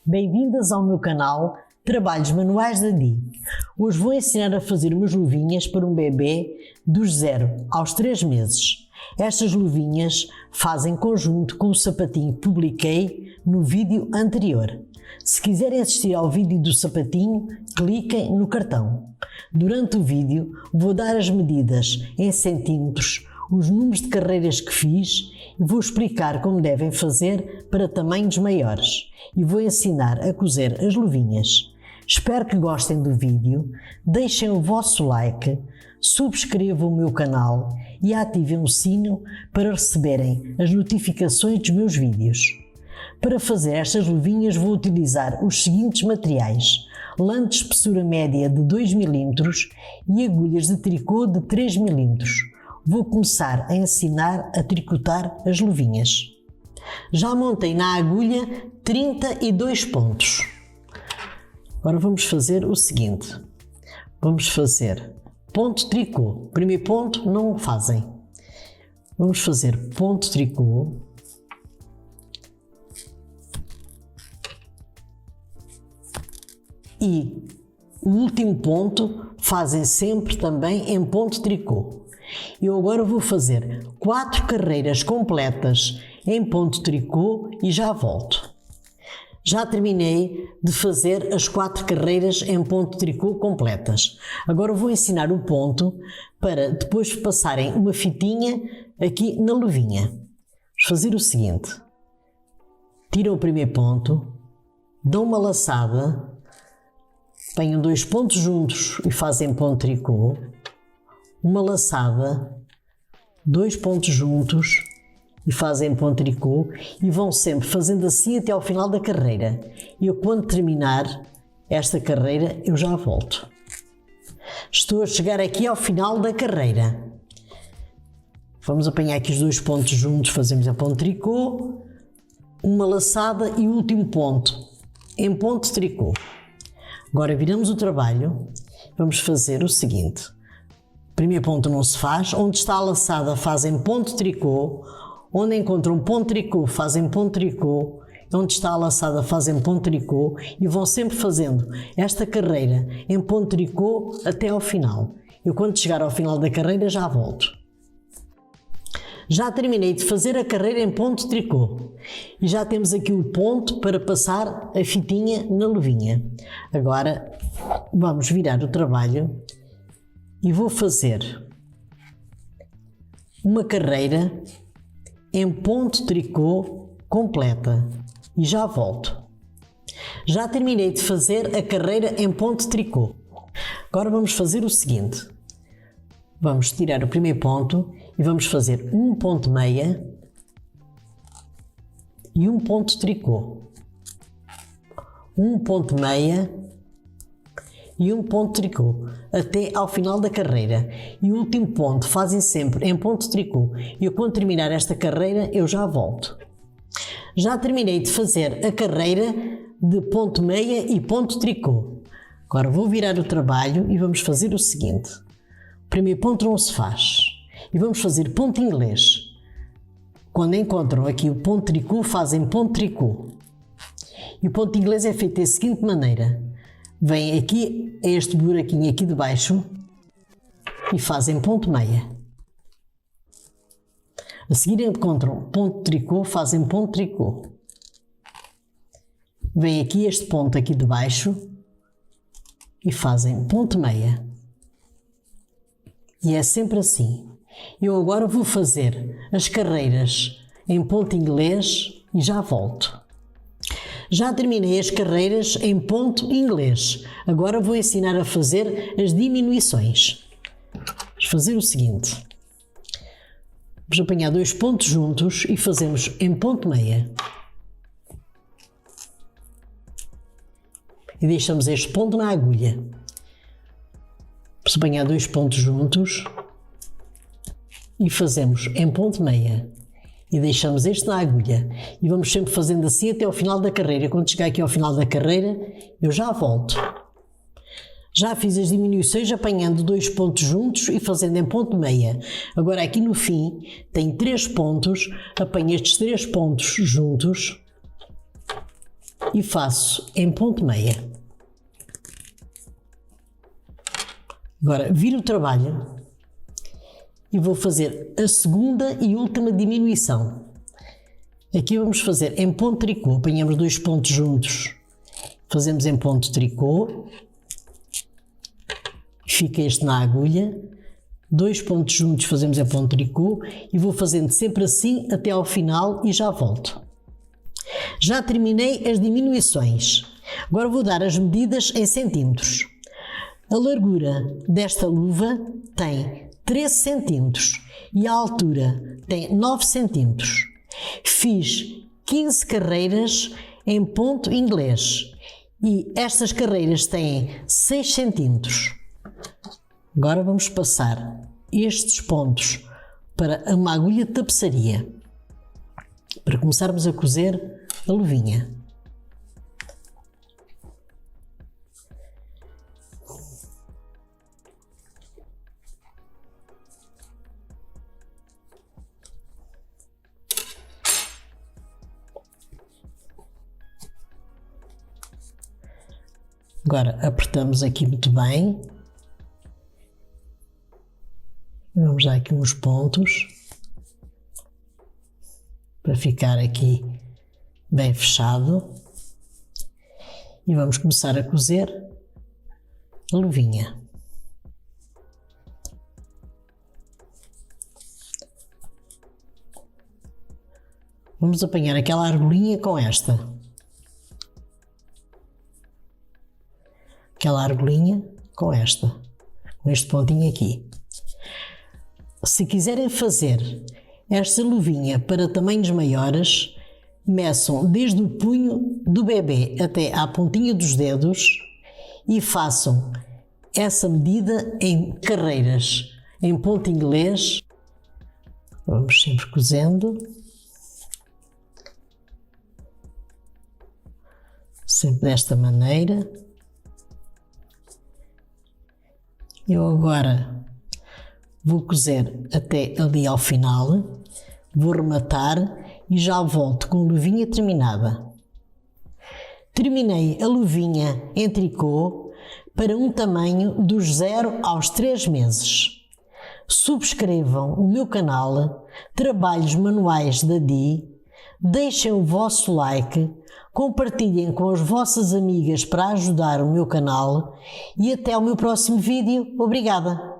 Bem-vindas ao meu canal Trabalhos Manuais da Di. Hoje vou ensinar a fazer umas luvinhas para um bebê dos 0 aos 3 meses. Estas luvinhas fazem conjunto com o sapatinho que publiquei no vídeo anterior. Se quiserem assistir ao vídeo do sapatinho, cliquem no cartão. Durante o vídeo vou dar as medidas em centímetros, os números de carreiras que fiz e vou explicar como devem fazer para tamanhos maiores e vou ensinar a cozer as luvinhas. Espero que gostem do vídeo, deixem o vosso like, subscrevam o meu canal e ativem o sino para receberem as notificações dos meus vídeos. Para fazer estas luvinhas vou utilizar os seguintes materiais: lã de espessura média de 2 mm e agulhas de tricô de 3 mm. Vou começar a ensinar a tricotar as luvinhas. Já montei na agulha 32 pontos. Agora vamos fazer o seguinte. Vamos fazer ponto tricô. Primeiro ponto não fazem. Vamos fazer ponto tricô. E o último ponto fazem sempre também em ponto tricô. Eu agora vou fazer 4 carreiras completas em ponto tricô e já volto. Já terminei de fazer as 4 carreiras em ponto tricô completas. Agora vou ensinar o ponto para depois passarem uma fitinha aqui na luvinha. Vamos fazer o seguinte. Tiram o primeiro ponto, dão uma laçada, apanham 2 pontos juntos e fazem ponto tricô. Uma laçada, 2 pontos juntos e fazem ponto tricô e vão sempre fazendo assim até ao final da carreira. E eu, quando terminar esta carreira, eu já volto. Estou a chegar aqui ao final da carreira. Vamos apanhar aqui os 2 pontos juntos, fazemos a ponto tricô, uma laçada e o último ponto em ponto tricô. Agora viramos o trabalho, vamos fazer o seguinte. Primeiro ponto não se faz, onde está a laçada fazem ponto tricô, onde encontram ponto tricô fazem ponto tricô, onde está a laçada fazem ponto tricô e vão sempre fazendo esta carreira em ponto tricô até ao final. Eu, quando chegar ao final da carreira, já volto. Já terminei de fazer a carreira em ponto tricô e já temos aqui o ponto para passar a fitinha na luvinha. Agora vamos virar o trabalho e vou fazer uma carreira em ponto tricô completa e já volto. Já terminei de fazer a carreira em ponto tricô. Agora vamos fazer o seguinte. Vamos tirar o primeiro ponto e vamos fazer um ponto meia e um ponto tricô. Um ponto meia e um ponto tricô até ao final da carreira. E o último ponto fazem sempre em ponto tricô. E eu, quando terminar esta carreira, eu já volto. Já terminei de fazer a carreira de ponto meia e ponto tricô. Agora vou virar o trabalho e vamos fazer o seguinte. O primeiro ponto não se faz. E vamos fazer ponto inglês. Quando encontram aqui o ponto tricô, fazem ponto tricô. E o ponto inglês é feito da seguinte maneira. Vêm aqui a este buraquinho aqui de baixo e fazem ponto meia. A seguir encontram ponto tricô, fazem ponto tricô. Vêm aqui este ponto aqui de baixo e fazem ponto meia. E é sempre assim. Eu agora vou fazer as carreiras em ponto inglês e já volto. Já terminei as carreiras em ponto inglês. Agora vou ensinar a fazer as diminuições. Vamos fazer o seguinte. Vamos apanhar 2 pontos juntos e fazemos em ponto meia. E deixamos este ponto na agulha. Vamos apanhar 2 pontos juntos e fazemos em ponto meia. E deixamos este na agulha. E vamos sempre fazendo assim até ao final da carreira. Quando chegar aqui ao final da carreira, eu já volto. Já fiz as diminuições apanhando 2 pontos juntos e fazendo em ponto meia. Agora aqui no fim tem 3 pontos, apanho estes 3 pontos juntos e faço em ponto meia. Agora viro o trabalho e vou fazer a segunda e última diminuição. Aqui vamos fazer em ponto tricô, apanhamos 2 pontos juntos, fazemos em ponto tricô, fica este na agulha, 2 pontos juntos fazemos em ponto tricô e vou fazendo sempre assim até ao final e já volto. Já terminei as diminuições, agora vou dar as medidas em centímetros. A largura desta luva tem 13 centímetros e a altura tem 9 centímetros. Fiz 15 carreiras em ponto inglês e estas carreiras têm 6 centímetros. Agora vamos passar estes pontos para uma agulha de tapeçaria para começarmos a cozer a luvinha. Agora apertamos aqui muito bem. Vamos dar aqui uns pontos para ficar aqui bem fechado e vamos começar a cozer a luvinha. Vamos apanhar aquela argolinha com esta. Aquela argolinha com esta, com este pontinho aqui. Se quiserem fazer esta luvinha para tamanhos maiores, meçam desde o punho do bebê até à pontinha dos dedos e façam essa medida em carreiras, em ponto inglês. Vamos sempre cozendo. Sempre desta maneira. Eu agora vou cozer até ali ao final, vou rematar e já volto com a luvinha terminada. Terminei a luvinha em tricô para um tamanho dos 0 aos 3 meses. Subscrevam o meu canal Trabalhos Manuais da Di, deixem o vosso like, compartilhem com as vossas amigas para ajudar o meu canal e até ao meu próximo vídeo. Obrigada!